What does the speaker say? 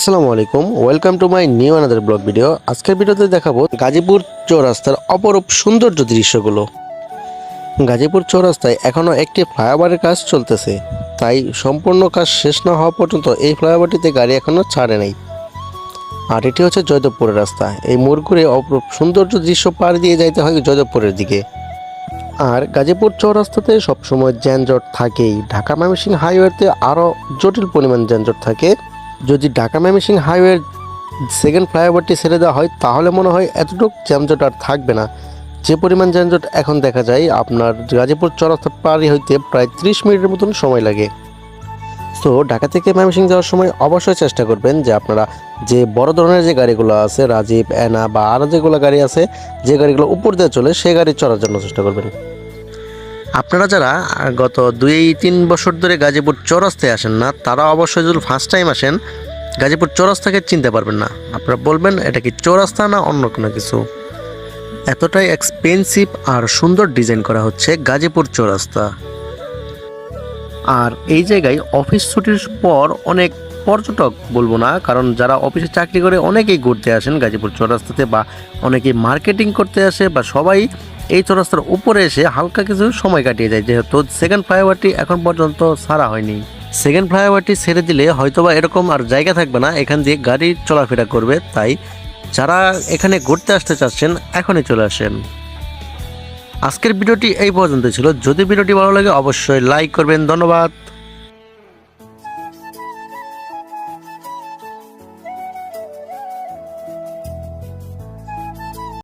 আসসালামু আলাইকুম, welcome to my new another blog video. আজকের ভিডিওতে দেখাবো গাজীপুর চৌরাস্তার অপরূপ সৌন্দর্য দৃশ্যগুলো। গাজীপুর চৌরাস্তায় এখনও একটি ফ্লাইওভারের কাজ চলতেছে, তাই সম্পূর্ণ কাজ শেষ না হওয়া পর্যন্ত এই ফ্লাইওভারটিতে গাড়ি এখনও ছাড়ে নাই। আর এটি হচ্ছে জয়দেবপুরের রাস্তা। এই মোড় ঘুরে অপরূপ সৌন্দর্য দৃশ্য পার দিয়ে যাইতে হয় জয়দেবপুরের দিকে। আর গাজীপুর চৌরাস্তাতে সবসময় যানজট থাকেই। ঢাকা ময়মনসিংহ হাইওয়েতে আরও জটিল পরিমাণ যানজট থাকে। যদি ঢাকা ময়মনসিংহ হাইওয়ের সেকেন্ড ফ্লাইওভারটি ছেড়ে দেওয়া হয় তাহলে মনে হয় এতটুকু যানজট আর থাকবে না। যে পরিমাণ যানজট এখন দেখা যায়, আপনার গাজীপুর চৌরাস্তা পারি হইতে প্রায় 30 মিনিটের মতন সময় লাগে। সো ঢাকা থেকে ময়মনসিংহ যাওয়ার সময় অবশ্যই চেষ্টা করবেন যে আপনারা যে বড় ধরনের যে গাড়িগুলো আছে, রাজীব, এনা বা আরও যেগুলো গাড়ি আছে, যে গাড়িগুলো উপর দিয়ে চলে সেই গাড়ি চড়ার জন্য চেষ্টা করবেন। আপনারা যারা গত 2-3 বছর ধরে গাজীপুর চৌরাস্তায় আসেন না, তারা অবশ্যই যদি ফার্স্ট টাইম আসেন গাজীপুর চৌরাস্তাকে চিনতে পারবেন না। আপনারা বলবেন এটা কি চৌরাস্তা না অন্য কোনো কিছু। এতটাই এক্সপেন্সিভ আর সুন্দর ডিজাইন করা হচ্ছে গাজীপুর চৌরাস্তা। আর এই জায়গায় অফিস ছুটির পর অনেক পর্যটক, বলবো না, কারণ যারা অফিসে চাকরি করে অনেকেই ঘুরতে আসেন গাজীপুর চৌরাস্তাতে, বা অনেকেই মার্কেটিং করতে আসে, বা সবাই এই চৌরাস্তার উপরে এসে হালকা কিছু সময় কাটিয়ে যায়, যেহেতু সেকেন্ড ফ্লাইওভারটি এখন পর্যন্ত ছাড়া হয়নি। সেকেন্ড ফ্লাইওভারটি ছেড়ে দিলে হয়তোবা এরকম আর জায়গা থাকবে না, এখান দিয়ে গাড়ি চলাফেরা করবে। তাই যারা এখানে ঘুরতে আসতে চাচ্ছেন এখনই চলে আসেন। আজকের ভিডিওটি এই পর্যন্ত ছিল। যদি ভিডিওটি ভালো লাগে অবশ্যই লাইক করবেন। ধন্যবাদ।